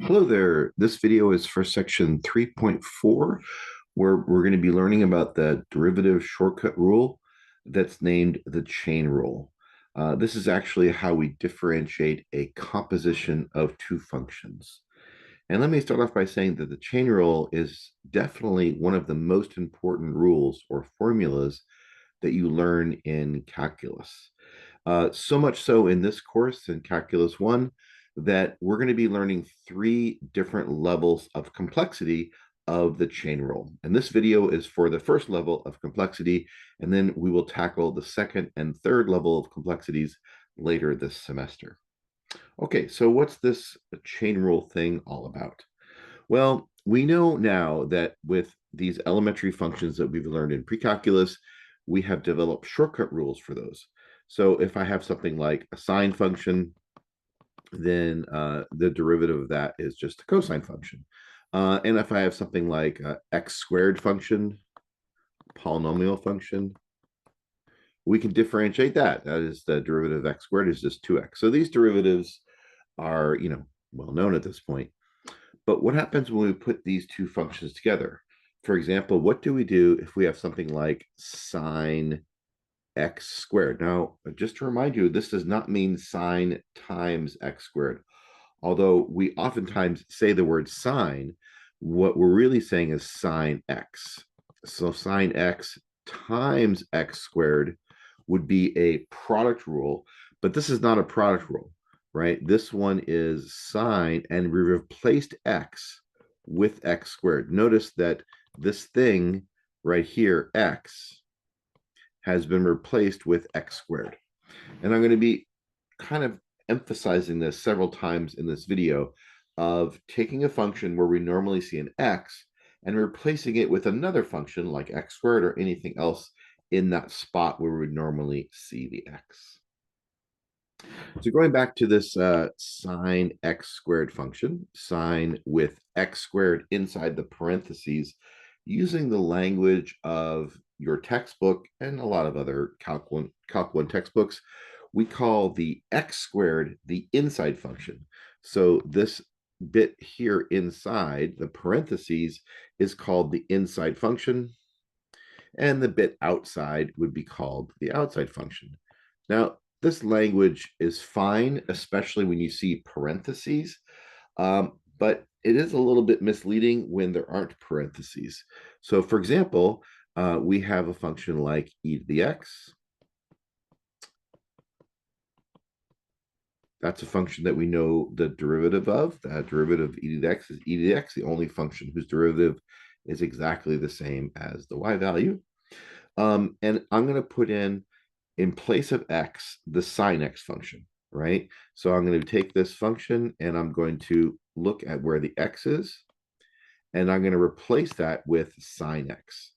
Hello there. This video is for section 3.4, where we're going to be learning about the derivative shortcut rule that's named the chain rule. This is actually how we differentiate a composition of two functions. And let me start off by saying that the chain rule is definitely one of the most important rules or formulas that you learn in calculus. So much so in this course in Calculus 1 that we're going to be learning three different levels of complexity of the chain rule. And this video is for the first level of complexity, and then we will tackle the second and third level of complexities later this semester. Okay, so what's this chain rule thing all about? Well, we know now that with these elementary functions that we've learned in precalculus, we have developed shortcut rules for those. So if I have something like a sine function, then the derivative of that is just a cosine function. And if I have something like x squared function, polynomial function, we can differentiate that. That is the derivative of x squared is just 2x. So these derivatives are, well known at this point. But what happens when we put these two functions together? For example, what do we do if we have something like sine x squared? Now, just to remind you, this does not mean sine times x squared. Although we oftentimes say the word sine, what we're really saying is sine x. So sine x times x squared would be a product rule, but this is not a product rule, right? This one is sine, and we replaced x with x squared. Notice that this thing right here, x, has been replaced with x squared. And I'm going to be kind of emphasizing this several times in this video of taking a function where we normally see an x and replacing it with another function like x squared or anything else in that spot where we would normally see the x. So going back to this sine x squared function, sine with x squared inside the parentheses, using the language of your textbook and a lot of other Calc 1 textbooks, we call the x squared the inside function. So this bit here inside the parentheses is called the inside function, and the bit outside would be called the outside function. Now, this language is fine, especially when you see parentheses, but it is a little bit misleading when there aren't parentheses. So, for example, we have a function like e to the x. That's a function that we know the derivative of. The derivative of e to the x is e to the x, the only function whose derivative is exactly the same as the y value. And I'm going to put in place of x, the sine x function, right? So I'm going to take this function and I'm going to look at where the x is, and I'm going to replace that with sine x.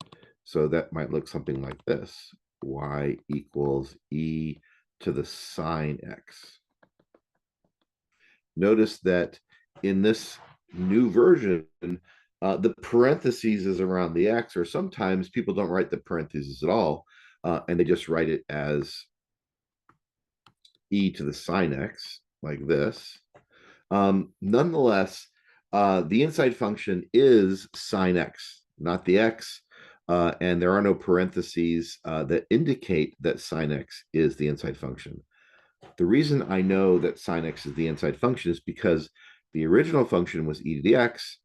So that might look something like this. Y equals e to the sine x. Notice that in this new version, the parentheses is around the x, or sometimes people don't write the parentheses at all, and they just write it as e to the sine x, like this. Nonetheless, the inside function is sine x, not the x, and there are no parentheses that indicate that sine x is the inside function. The reason I know that sine x is the inside function is because the original function was e to the x,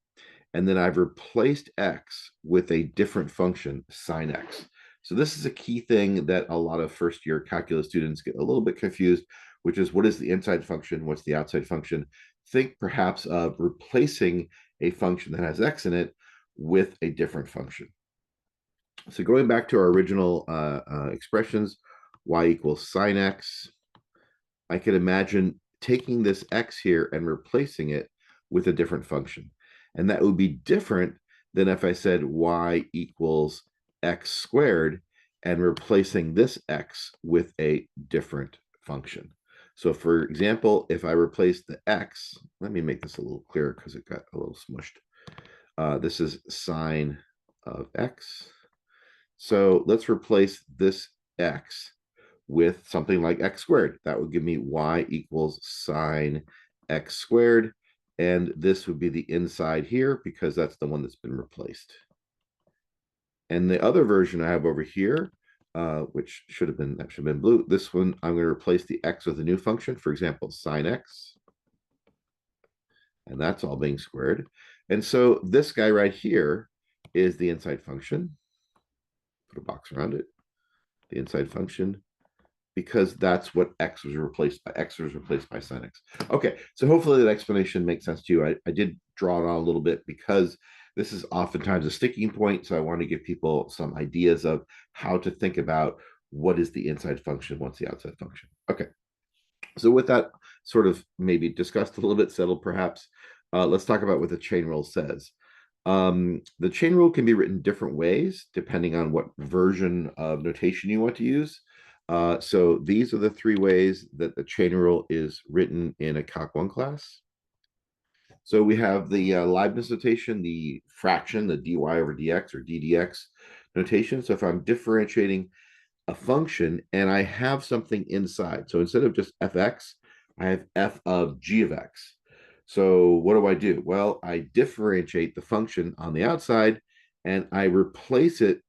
and then I've replaced x with a different function, sine x. So this is a key thing that a lot of first year calculus students get a little bit confused, which is what is the inside function? What's the outside function? Think perhaps of replacing a function that has x in it with a different function. So going back to our original expressions, y equals sine x, I could imagine taking this x here and replacing it with a different function. And that would be different than if I said y equals x squared and replacing this x with a different function. So for example, if I replace the x, let me make this a little clearer because it got a little smushed. This is sine of x. So let's replace this x with something like x squared. That would give me y equals sine x squared. and this would be the inside here because that's the one that's been replaced. And the other version I have over here, which should have been blue. This one, I'm going to replace the x with a new function, for example, sine x. And that's all being squared. And so this guy right here is the inside function. Put a box around it. The inside function, because that's what x was replaced by. X was replaced by sine x. Okay, so hopefully that explanation makes sense to you. I did draw it on a little bit because this is oftentimes a sticking point. So I want to give people some ideas of how to think about what is the inside function, what's the outside function. Okay, so with that sort of maybe discussed a little bit, settled perhaps, let's talk about what the chain rule says. The chain rule can be written different ways depending on what version of notation you want to use. So these are the three ways that the chain rule is written in a Calc 1 class. So we have the Leibniz notation, the fraction, the dy over dx or ddx notation. So if I'm differentiating a function and I have something inside, so instead of just fx, I have f of g of x. So what do? Well, I differentiate the function on the outside and I replace the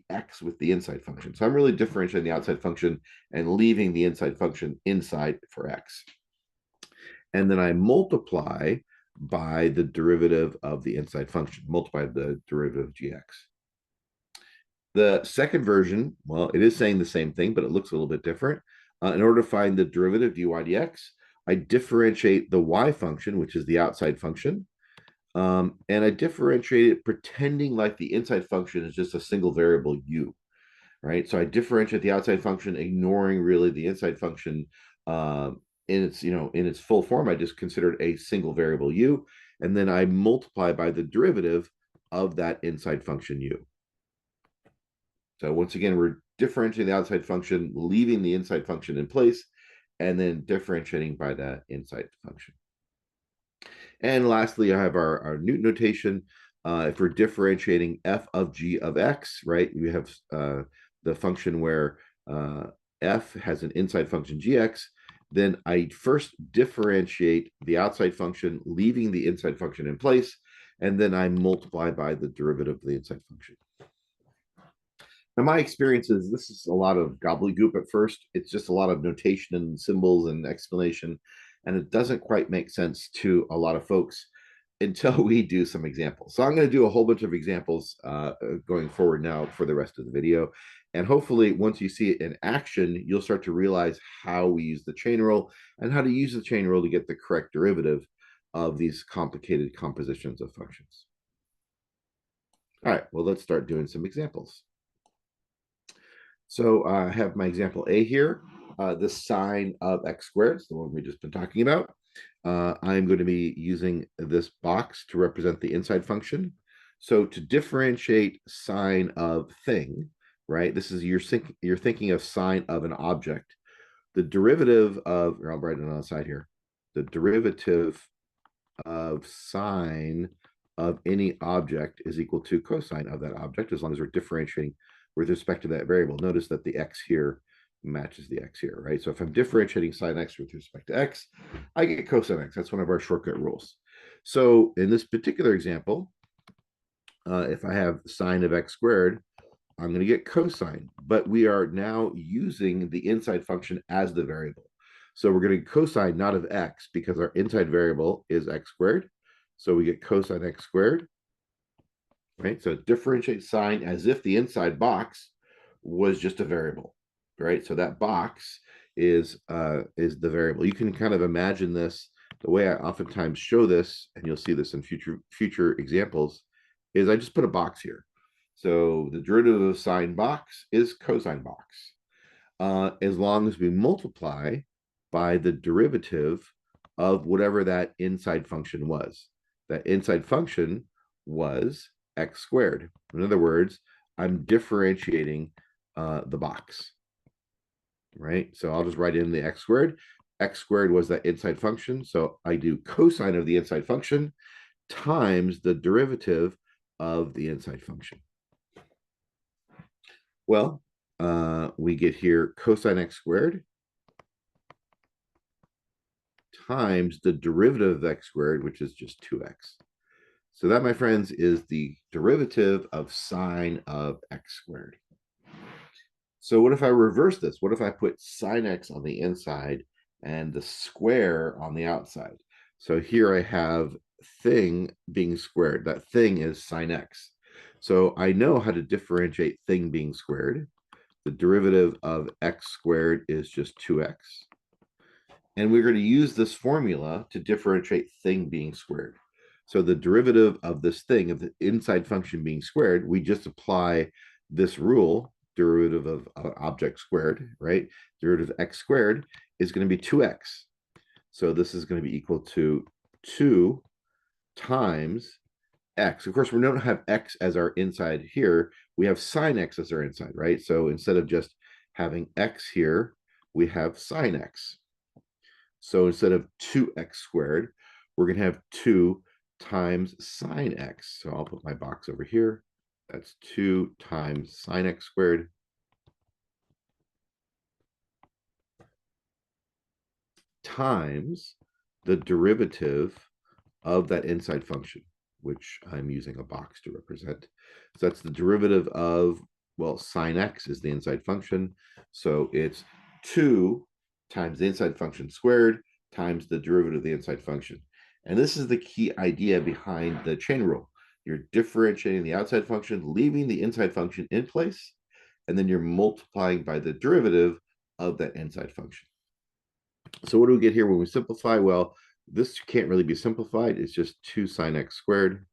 x with the inside function. So I'm really differentiating the outside function and leaving the inside function inside for x. And then I multiply by the derivative of the inside function, multiply the derivative of gx. The second version, well, it is saying the same thing, but it looks a little bit different. In order to find the derivative dy dx, I differentiate the y function, which is the outside function, and I differentiate it pretending like the inside function is just a single variable u, right? So I differentiate the outside function, ignoring really the inside function in its full form. I just considered a single variable u, and then I multiply by the derivative of that inside function u. So once again, we're differentiating the outside function, leaving the inside function in place, and then differentiating by that inside function. And lastly, I have our Newton notation. If we're differentiating f of g of x, right, we have the function where f has an inside function gx, then I first differentiate the outside function, leaving the inside function in place, and then I multiply by the derivative of the inside function. Now, my experience is this is a lot of gobbledygook at first. It's just a lot of notation and symbols and explanation, and it doesn't quite make sense to a lot of folks until we do some examples. So I'm going to do a whole bunch of examples going forward now for the rest of the video. And hopefully, once you see it in action, you'll start to realize how we use the chain rule and how to use the chain rule to get the correct derivative of these complicated compositions of functions. All right, well, let's start doing some examples. So I have my example A here, the sine of x squared, the one we've just been talking about. I'm going to be using this box to represent the inside function. So to differentiate sine of thing, right? This is you're thinking of sine of an object. The derivative of, or I'll write it on the side here, the derivative of sine of any object is equal to cosine of that object, as long as we're differentiating with respect to that variable. Notice that the x here matches the x here, right? So if I'm differentiating sine x with respect to x, I get cosine x. That's one of our shortcut rules. So in this particular example, if I have sine of x squared, I'm going to get cosine, but we are now using the inside function as the variable. So we're getting cosine not of x because our inside variable is x squared. So we get cosine x squared, right? So differentiate sine as if the inside box was just a variable, right? So that box is the variable. You can kind of imagine this. The way I oftentimes show this, and you'll see this in future examples, is I just put a box here. So the derivative of sine box is cosine box. As long as we multiply by the derivative of whatever that inside function was. That inside function was x squared. In other words, I'm differentiating the box, right? So I'll just write in the x squared. X squared was that inside function. So I do cosine of the inside function times the derivative of the inside function. Well, we get here cosine x squared times the derivative of x squared, which is just 2x. So that, my friends, is the derivative of sine of x squared. So what if I reverse this? What if I put sine x on the inside and the square on the outside? So here I have thing being squared. That thing is sine x. So I know how to differentiate thing being squared. The derivative of x squared is just 2x. And we're going to use this formula to differentiate thing being squared. So the derivative of this thing, of the inside function being squared, we just apply this rule, derivative of object squared, right? Derivative of x squared is going to be 2x. So this is going to be equal to 2 times x. Of course, we don't have x as our inside here. We have sine x as our inside, right? So instead of just having x here, we have sine x. So instead of 2x squared, we're going to have 2 times sine x. So I'll put my box over here. That's 2 times sine x squared times the derivative of that inside function, which I'm using a box to represent. So that's the derivative of, well, sine x is the inside function. So it's 2 times the inside function squared times the derivative of the inside function. And this is the key idea behind the chain rule. You're differentiating the outside function, leaving the inside function in place, and then you're multiplying by the derivative of that inside function. So what do we get here when we simplify? Well, this can't really be simplified. It's just 2 sine x squared.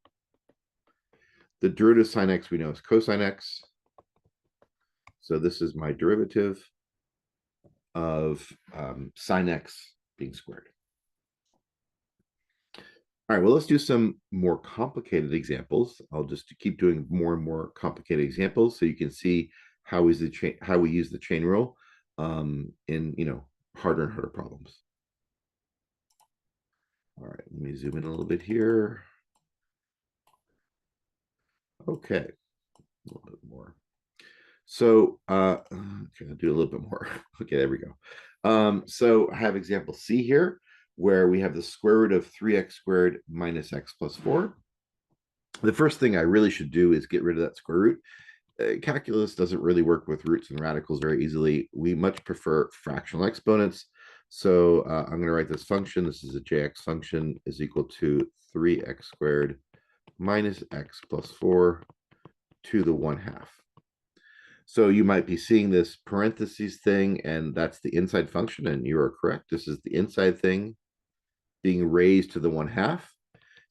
The derivative of sine x we know is cosine x. So this is my derivative of sine x being squared. All right, well, let's do some more complicated examples. I'll just keep doing more and more complicated examples so you can see how we use the chain rule in harder and harder problems. All right, let me zoom in a little bit here. Okay, a little bit more. So okay, I'll do a little bit more. Okay, there we go. So I have example C here, where we have the square root of 3x squared minus x plus 4. The first thing I really should do is get rid of that square root. Calculus doesn't really work with roots and radicals very easily. We much prefer fractional exponents. So I'm going to write this function. This is a jx function is equal to 3x squared minus x plus 4 to the 1/2. So you might be seeing this parentheses thing, and that's the inside function, and you are correct. This is the inside thing being raised to the 1/2.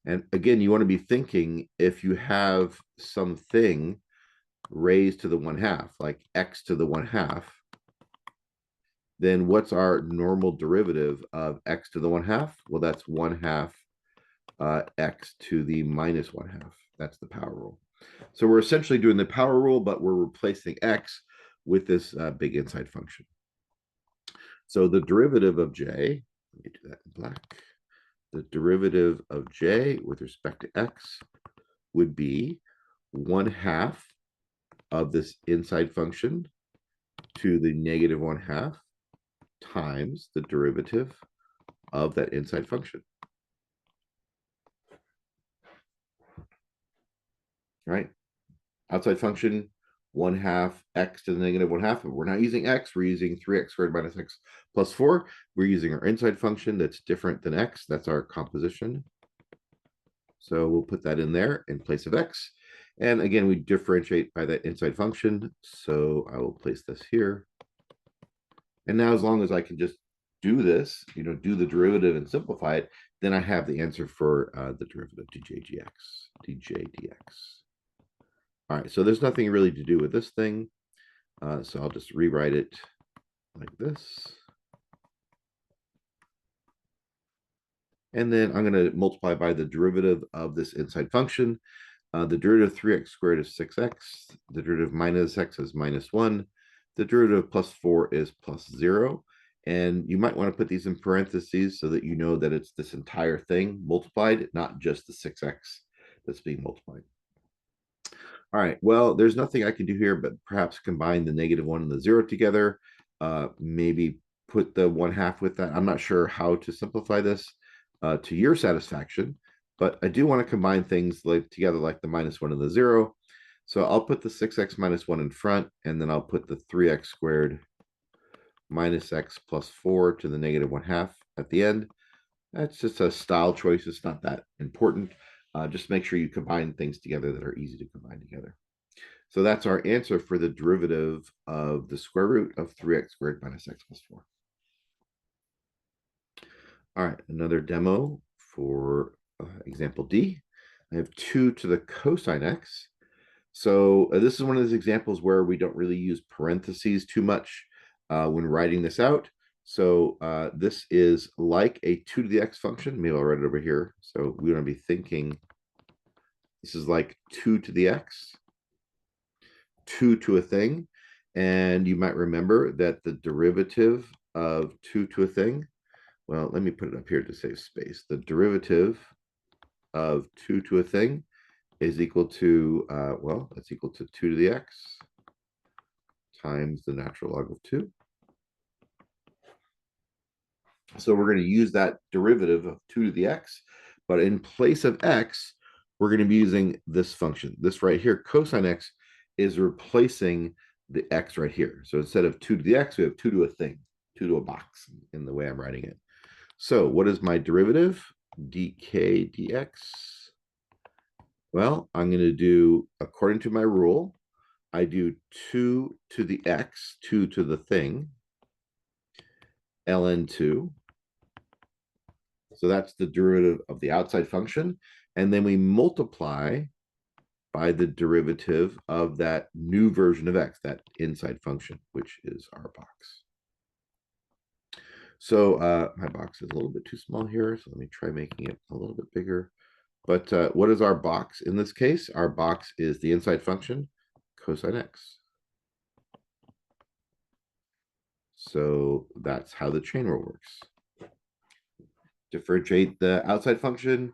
And again, you want to be thinking, if you have something raised to the 1/2, like x to the 1/2, then what's our normal derivative of x to the 1/2? Well, that's 1/2 x to the minus 1/2. That's the power rule. So we're essentially doing the power rule, but we're replacing x with this big inside function. So the derivative of j, let me do that in black. The derivative of j with respect to x would be 1/2 of this inside function to the negative 1/2 times the derivative of that inside function. Right? Outside function, 1/2 x to the negative 1/2. We're not using x, we're using 3x squared minus x plus 4. We're using our inside function that's different than x. That's our composition. So we'll put that in there in place of x. And again, we differentiate by that inside function. So I will place this here. And now, as long as I can just do this, do the derivative and simplify it, then I have the answer for the derivative dj dx. All right, so there's nothing really to do with this thing. So I'll just rewrite it like this. And then I'm going to multiply by the derivative of this inside function. The derivative of 3x squared is 6x. The derivative of minus x is minus 1. The derivative of plus 4 is plus 0. And you might want to put these in parentheses so that you know that it's this entire thing multiplied, not just the 6x that's being multiplied. All right, well, there's nothing I can do here but perhaps combine the negative 1 and the 0 together. Maybe put the 1/2 with that. I'm not sure how to simplify this to your satisfaction, but I do want to combine things like together, like the -1 and the 0. So I'll put the 6x minus 1 in front, and then I'll put the 3x squared minus x plus 4 to the -1/2 at the end. That's just a style choice. It's not that important. Just make sure you combine things together that are easy to combine together. So that's our answer for the derivative of the square root of 3x squared minus x plus 4. All right, another demo for example D. I have 2 to the cosine x. So this is one of those examples where we don't really use parentheses too much when writing this out. So this is like a 2 to the x function. Maybe I'll write it over here. So we want to be thinking this is like 2 to the x, 2 to a thing. And you might remember that the derivative of 2 to a thing, well, let me put it up here to save space. The derivative of 2 to a thing is equal to, well, that's equal to 2 to the x times the natural log of 2. So we're going to use that derivative of 2 to the x, but in place of x, we're going to be using this function. This right here, cosine x, is replacing the x right here. So instead of 2 to the x, we have 2 to a thing, 2 to a box in the way I'm writing it. So what is my derivative? dk dx. Well, I'm going to do, according to my rule, I do 2 to the x, 2 to the thing, ln2. So that's the derivative of the outside function. And then we multiply by the derivative of that new version of x, that inside function, which is our box. So my box is a little bit too small here. So let me try making it a little bit bigger. But what is our box in this case? Our box is the inside function, cosine x. So that's how the chain rule works. Differentiate the outside function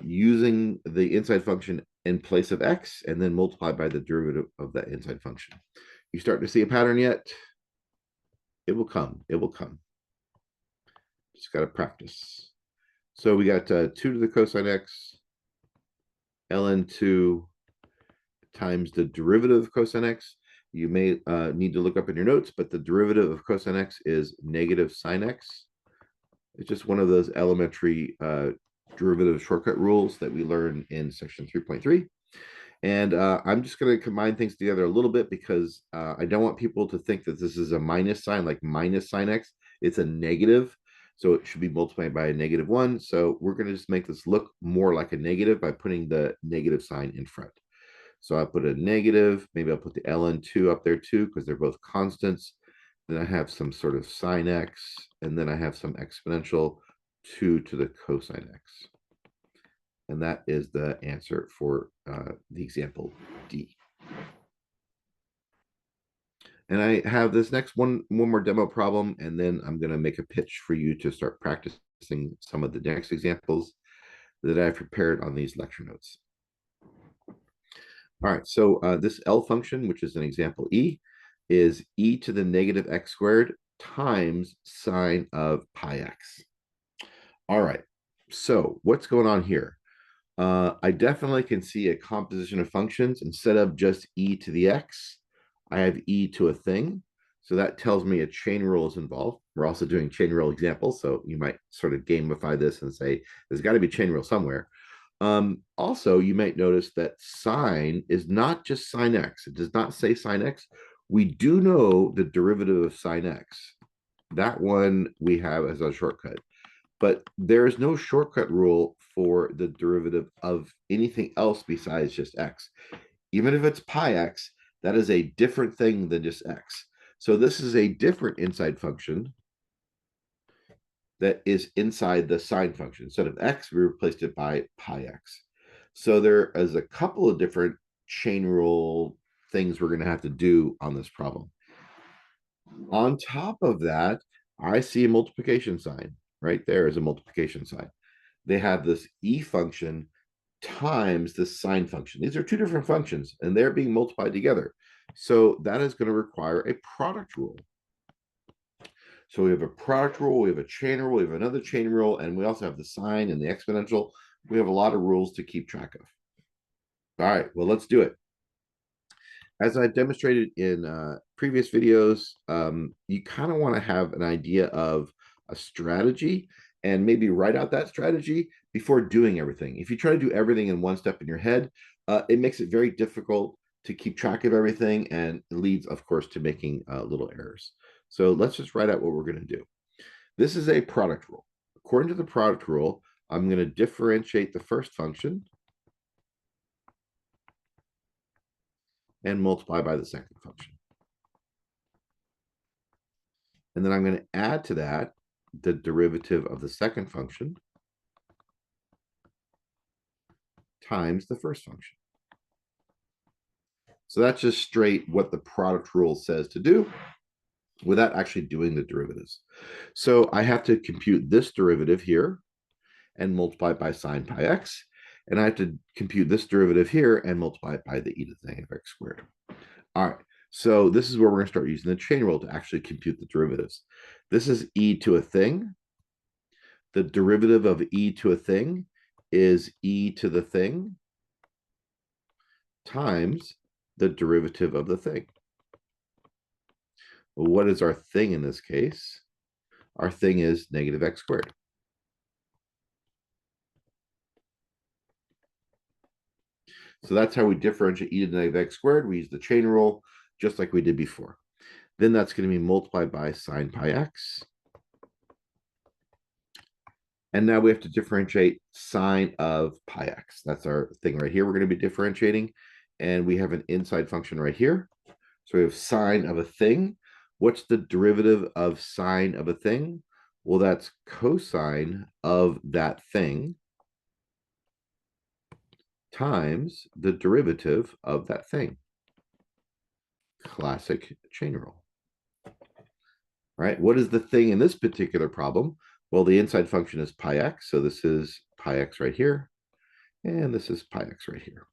using the inside function in place of x, and then multiply by the derivative of that inside function. You start to see a pattern yet? It will come. It will come. Just got to practice. So we got 2 to the cosine x ln2 times the derivative of cosine x. You may need to look up in your notes, but the derivative of cosine x is negative sine x. It's just one of those elementary derivative shortcut rules that we learn in section 3.3. And I'm just going to combine things together a little bit because I don't want people to think that this is a minus sign, like minus sine x. It's a negative, so it should be multiplied by a -1. So we're going to just make this look more like a negative by putting the negative sign in front. So I put a negative, maybe I'll put the ln2 up there too, because they're both constants. Then I have some sort of sine x, and then I have some exponential 2 to the cosine x. And that is the answer for the example D. And I have this next one more demo problem, and then I'm going to make a pitch for you to start practicing some of the next examples that I've prepared on these lecture notes. All right, so this L function, which is an example E, is e to the negative x squared times sine of pi x. All right, so what's going on here? I definitely can see a composition of functions. Instead of just e to the x, I have e to a thing. So that tells me a chain rule is involved. We're also doing chain rule examples, so you might sort of gamify this and say, there's got to be chain rule somewhere. Also, you might notice that sine is not just sine x. It does not say sine x. We do know the derivative of sine x. That one we have as a shortcut. But there is no shortcut rule for the derivative of anything else besides just x. Even if it's pi x, that is a different thing than just x. So this is a different inside function that is inside the sine function. Instead of x, we replaced it by pi x. So there is a couple of different chain rule things we're going to have to do on this problem. On top of that, I see a multiplication sign. Right there is a multiplication sign. They have this e function times this sine function. These are two different functions, and they're being multiplied together. So that is going to require a product rule. So we have a product rule, we have a chain rule, we have another chain rule, and we also have the sine and the exponential. We have a lot of rules to keep track of. All right, well, let's do it. As I demonstrated in previous videos, you kind of want to have an idea of a strategy and maybe write out that strategy before doing everything. If you try to do everything in one step in your head, it makes it very difficult to keep track of everything, and it leads, of course, to making little errors. So let's just write out what we're going to do. This is a product rule. According to the product rule, I'm going to differentiate the first function and multiply by the second function. And then I'm going to add to that the derivative of the second function times the first function. So that's just straight what the product rule says to do without actually doing the derivatives. So I have to compute this derivative here and multiply it by sine pi x. And I have to compute this derivative here and multiply it by the e to the negative x squared. All right. So this is where we're going to start using the chain rule to actually compute the derivatives. This is e to a thing. The derivative of e to a thing is e to the thing times the derivative of the thing. Well, what is our thing in this case? Our thing is negative x squared. So that's how we differentiate e to the negative x squared. We use the chain rule just like we did before. Then that's going to be multiplied by sine pi x. And now we have to differentiate sine of pi x. That's our thing right here. We're going to be differentiating. And we have an inside function right here. So we have sine of a thing. What's the derivative of sine of a thing? Well, that's cosine of that thing times the derivative of that thing. Classic chain rule. Right? What is the thing in this particular problem? Well, the inside function is pi x. So this is pi x right here. And this is pi x right here.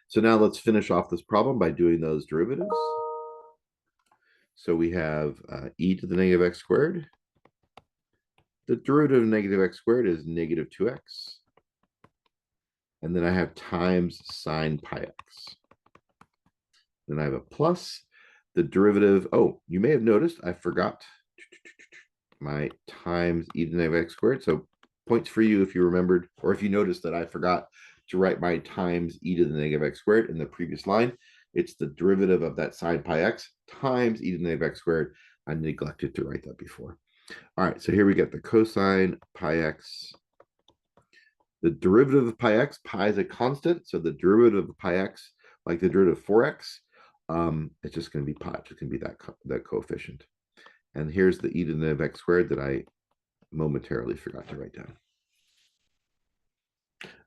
So now let's finish off this problem by doing those derivatives. So we have e to the negative x squared. The derivative of negative x squared is negative 2x. And then I have times sine pi x. Then I have a plus. The derivative, oh, you may have noticed I forgot my times e to the negative x squared. So points for you if you remembered, or if you noticed that I forgot to write my times e to the negative x squared in the previous line. It's the derivative of that sine pi x times e to the negative x squared. I neglected to write that before. All right, so here we get the cosine pi x. The derivative of pi x, pi is a constant, so the derivative of pi x, like the derivative of 4x, it's just going to be pi. It's just going to be that coefficient. And here's the e to the negative x squared that I momentarily forgot to write down.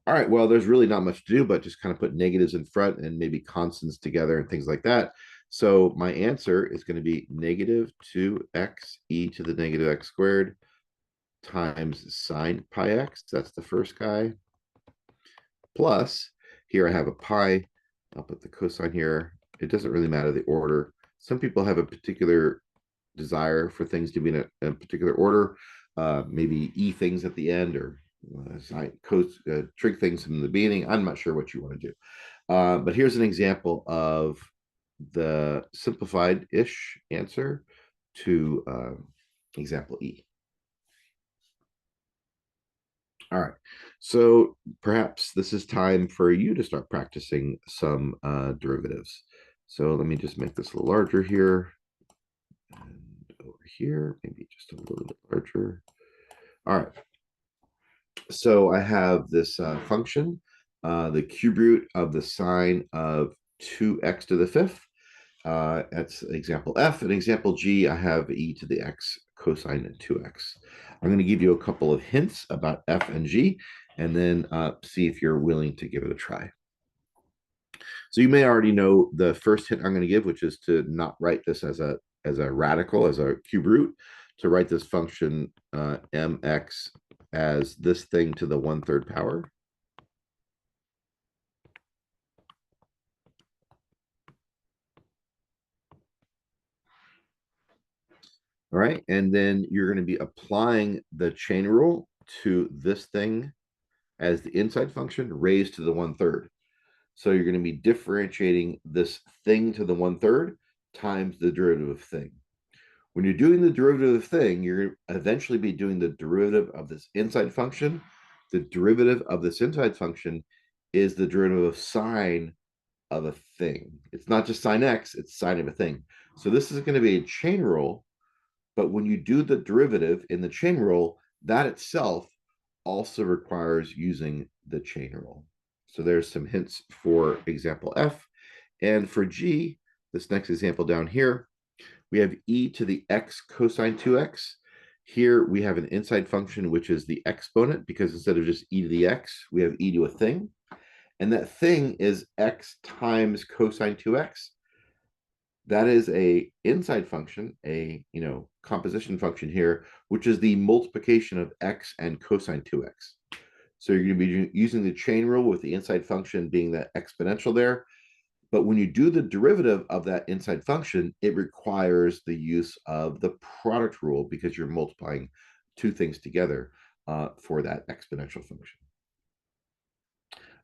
All right, well, there's really not much to do, but just kind of put negatives in front and maybe constants together and things like that. So my answer is going to be negative 2x e to the negative x squared times sine pi x. That's the first guy. Plus, here I have a pi. I'll put the cosine here. It doesn't really matter the order. Some people have a particular desire for things to be in a particular order, maybe e things at the end or trig things in the beginning. I'm not sure what you want to do. But here's an example of the simplified-ish answer to example E. All right, so perhaps this is time for you to start practicing some derivatives. So let me just make this a little larger here. And over here, maybe just a little bit larger. All right, so I have this function, the cube root of the sine of 2x to the fifth. That's example F. In example G, I have e to the x cosine of 2x. I'm going to give you a couple of hints about F and G, and then see if you're willing to give it a try. So you may already know the first hint I'm going to give, which is to not write this as a radical, as a cube root, to write this function mx as this thing to the 1/3 power. All right. And then you're going to be applying the chain rule to this thing as the inside function raised to the 1/3. So you're going to be differentiating this thing to the 1/3 times the derivative of thing. When you're doing the derivative of thing, you're eventually be doing the derivative of this inside function. The derivative of this inside function is the derivative of sine of a thing. It's not just sine x, it's sine of a thing. So this is going to be a chain rule, but when you do the derivative in the chain rule, that itself also requires using the chain rule. So there's some hints for example F. And for G, this next example down here, we have e to the x cosine 2x. Here we have an inside function, which is the exponent, because instead of just e to the x, we have e to a thing. And that thing is x times cosine 2x. That is a inside function, a composition function here, which is the multiplication of x and cosine 2x. So you're going to be using the chain rule with the inside function being that exponential there. But when you do the derivative of that inside function, it requires the use of the product rule because you're multiplying two things together for that exponential function.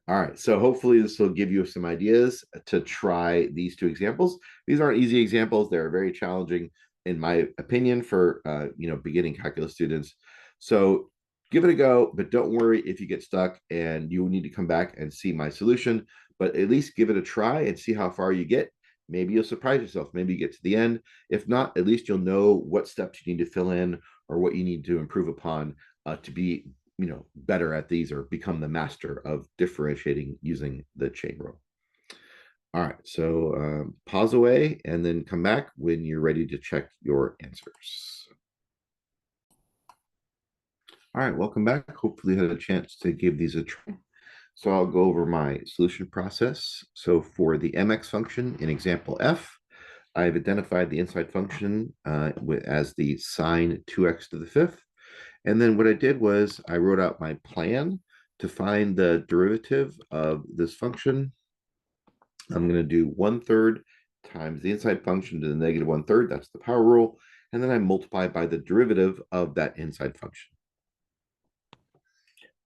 All right, so hopefully this will give you some ideas to try these two examples. These aren't easy examples. They're very challenging, in my opinion, for beginning calculus students. So give it a go, but don't worry if you get stuck and you need to come back and see my solution, but at least give it a try and see how far you get. Maybe you'll surprise yourself. Maybe you get to the end. If not, at least you'll know what steps you need to fill in or what you need to improve upon to be better at these or become the master of differentiating using the chain rule. All right, so pause away and then come back when you're ready to check your answers. All right, welcome back. Hopefully you had a chance to give these a try. So I'll go over my solution process. So for the mx function in example F, I've identified the inside function as the sine 2x to the 5th. And then what I did was I wrote out my plan to find the derivative of this function. I'm going to do 1/3 times the inside function to the negative 1/3. That's the power rule. And then I multiply by the derivative of that inside function.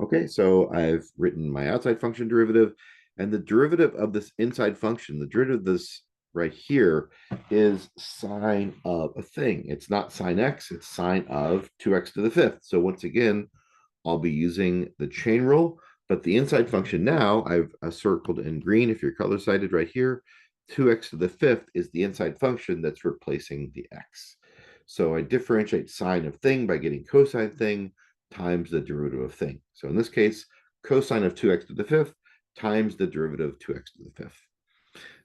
Okay, so I've written my outside function derivative, and the derivative of this inside function, the derivative of this right here, is sine of a thing. It's not sine x, it's sine of 2x to the 5th. So once again, I'll be using the chain rule, but the inside function now, I've circled in green if you're color sighted right here. 2x to the 5th is the inside function that's replacing the x. So I differentiate sine of thing by getting cosine thing times the derivative of thing. So in this case, cosine of 2x to the 5th times the derivative of 2x to the 5th.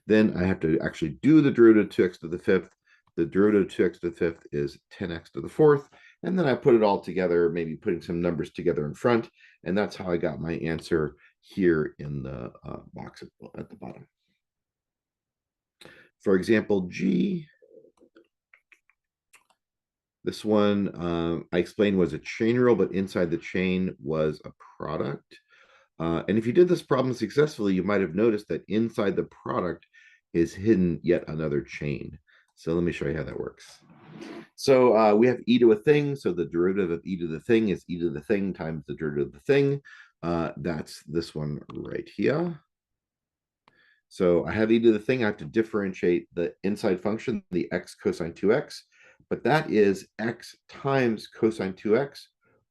Then I have to actually do the derivative of 2x to the 5th. The derivative of 2x to the 5th is 10x to the 4th. And then I put it all together, maybe putting some numbers together in front. And that's how I got my answer here in the box at the bottom. For example, G, this one I explained was a chain rule, but inside the chain was a product. And if you did this problem successfully, you might have noticed that inside the product is hidden yet another chain. So let me show you how that works. So we have e to a thing. So the derivative of e to the thing is e to the thing times the derivative of the thing. That's this one right here. So I have e to the thing. I have to differentiate the inside function, the x cosine 2x. But that is x times cosine 2x,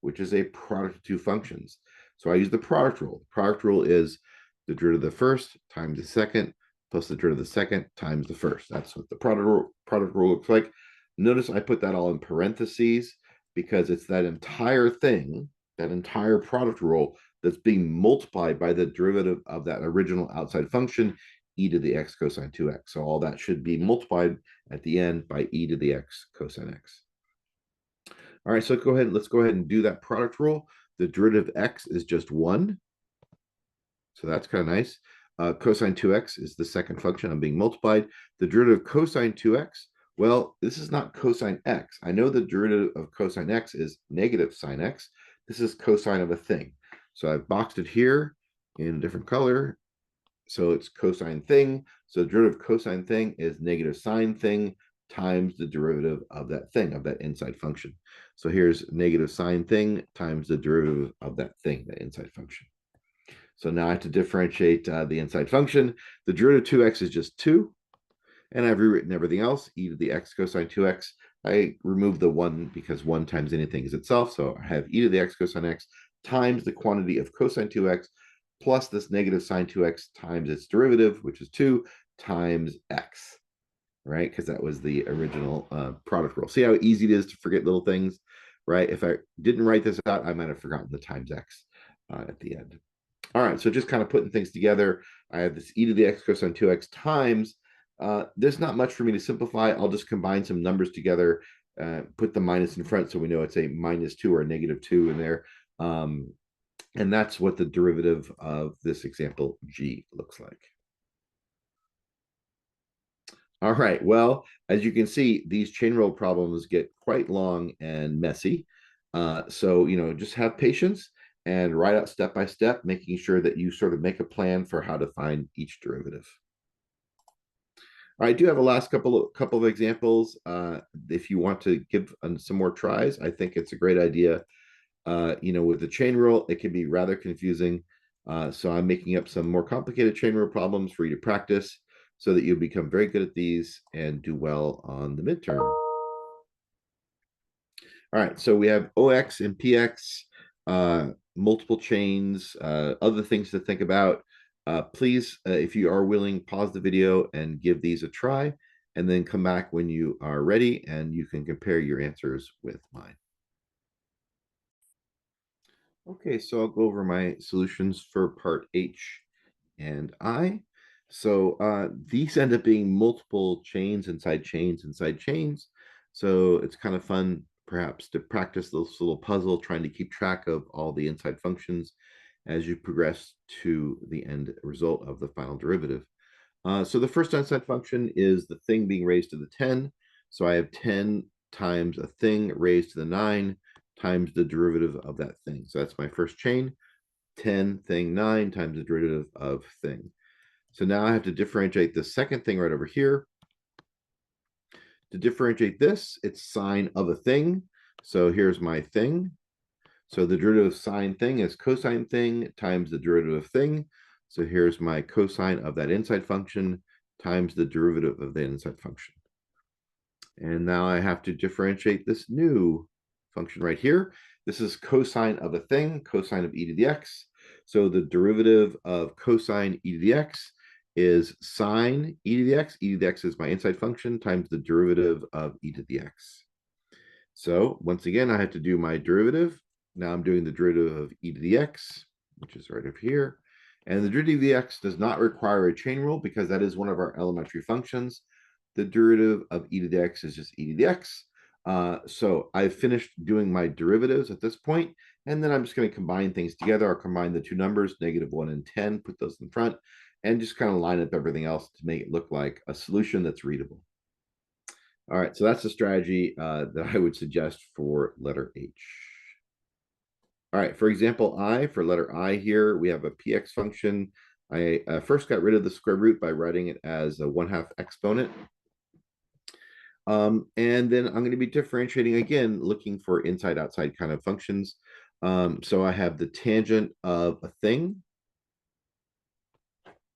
which is a product of two functions. So I use the product rule. The product rule is the derivative of the first times the second plus the derivative of the second times the first. That's what the product rule looks like. Notice I put that all in parentheses because it's that entire thing, that entire product rule that's being multiplied by the derivative of that original outside function, e to the x cosine 2x. So all that should be multiplied at the end by e to the x cosine x. All right, so let's go ahead and do that product rule. The derivative of x is just 1. So that's kind of nice. Cosine 2x is the second function I'm being multiplied. The derivative of cosine 2x, well, this is not cosine x. I know the derivative of cosine x is negative sine x. This is cosine of a thing. So I've boxed it here in a different color. So it's cosine thing. So the derivative of cosine thing is negative sine thing times the derivative of that thing, of that inside function. So here's negative sine thing times the derivative of that thing, that inside function. So now I have to differentiate the inside function. The derivative of 2x is just 2. And I've rewritten everything else, e to the x cosine 2x. I remove the 1 because 1 times anything is itself. So I have e to the x cosine x times the quantity of cosine 2x plus this negative sine 2x times its derivative, which is 2, times x, right? Because that was the original product rule. See how easy it is to forget little things, right? If I didn't write this out, I might have forgotten the times x at the end. All right, so just kind of putting things together, I have this e to the x cosine 2x times. There's not much for me to simplify. I'll just combine some numbers together, put the minus in front so we know it's a -2 or a -2 in there. And that's what the derivative of this example G looks like. All right, well, as you can see, these chain rule problems get quite long and messy. So, just have patience and write out step by step, making sure that you sort of make a plan for how to find each derivative. I do have a last couple of examples. If you want to give some more tries, I think it's a great idea. With the chain rule, it can be rather confusing. So I'm making up some more complicated chain rule problems for you to practice so that you'll become very good at these and do well on the midterm. All right, so we have OX and PX, multiple chains, other things to think about. Please, if you are willing, pause the video and give these a try, and then come back when you are ready and you can compare your answers with mine. Okay, so I'll go over my solutions for part H and I. So these end up being multiple chains inside chains inside chains. So it's kind of fun, perhaps, to practice this little puzzle, trying to keep track of all the inside functions as you progress to the end result of the final derivative. So the first inside function is the thing being raised to the 10. So I have 10 times a thing raised to the 9 times the derivative of that thing. So that's my first chain, 10 thing 9 times the derivative of thing. So now I have to differentiate the second thing right over here. To differentiate this, it's sine of a thing. So here's my thing. So the derivative of sine thing is cosine thing times the derivative of thing. So here's my cosine of that inside function times the derivative of the inside function. And now I have to differentiate this new function right here. This is cosine of a thing, cosine of e to the x. So the derivative of cosine e to the x is sine e to the x. E to the x is my inside function times the derivative of e to the x. So once again, I have to do my derivative. Now I'm doing the derivative of e to the x, which is right over here. And the derivative of the x does not require a chain rule because that is one of our elementary functions. The derivative of e to the x is just e to the x. So I've finished doing my derivatives at this point, and then I'm just going to combine things together. I'll combine the two numbers, -1 and 10, put those in front, and just kind of line up everything else to make it look like a solution that's readable. All right, so that's the strategy that I would suggest for letter H. All right, for example, for letter I here, we have a px function. I first got rid of the square root by writing it as a 1/2 exponent. And then I'm going to be differentiating again, looking for inside-outside kind of functions. So I have the tangent of a thing,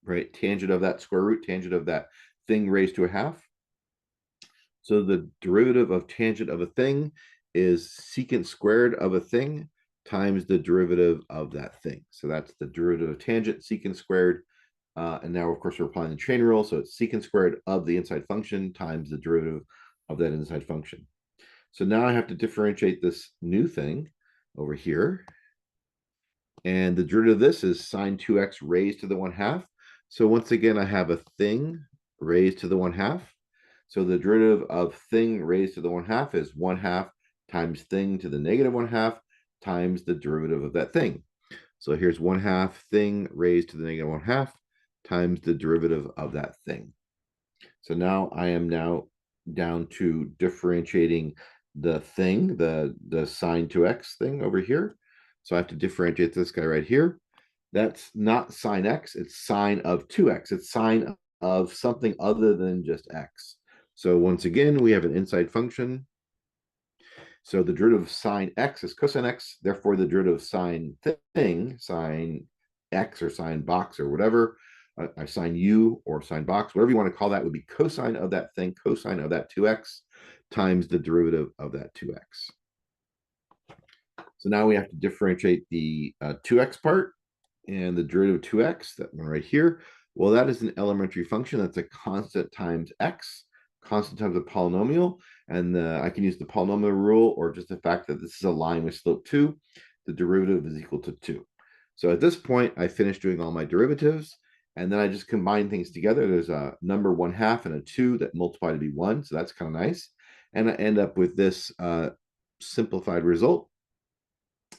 right? Tangent of that square root, tangent of that thing raised to a half. So the derivative of tangent of a thing is secant squared of a thing times the derivative of that thing. So that's the derivative of tangent, secant squared. And now, of course, we're applying the chain rule. So it's secant squared of the inside function times the derivative of that inside function. So now I have to differentiate this new thing over here. And the derivative of this is sine 2x raised to the 1/2. So once again, I have a thing raised to the 1/2. So the derivative of thing raised to the 1/2 is 1/2 times thing to the -1/2 times the derivative of that thing. So here's 1/2 thing raised to the -1/2 times the derivative of that thing. So now I am down to differentiating the thing, the sine 2x thing over here. So I have to differentiate this guy right here. That's not sine x, it's sine of 2x. It's sine of something other than just x. So once again, we have an inside function. So the derivative of sine x is cosine x. Therefore, the derivative of sine thing, sine x or sine box or whatever, sine u or sine box, whatever you want to call that, would be cosine of that thing, cosine of that 2x times the derivative of that 2x. So now we have to differentiate the 2x part and the derivative of 2x, that one right here. Well, that is an elementary function. That's a constant times x, constant times a polynomial. And I can use the polynomial rule or just the fact that this is a line with slope 2. The derivative is equal to 2. So at this point, I finished doing all my derivatives. And then I just combine things together. There's a number 1/2 and a 2 that multiply to be 1. So that's kind of nice. And I end up with this simplified result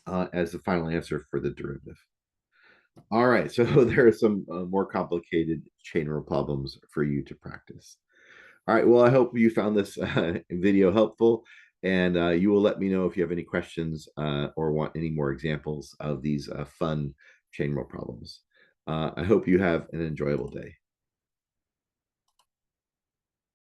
as the final answer for the derivative. All right, so there are some more complicated chain rule problems for you to practice. All right, well, I hope you found this video helpful, and you will let me know if you have any questions or want any more examples of these fun chain rule problems. I hope you have an enjoyable day.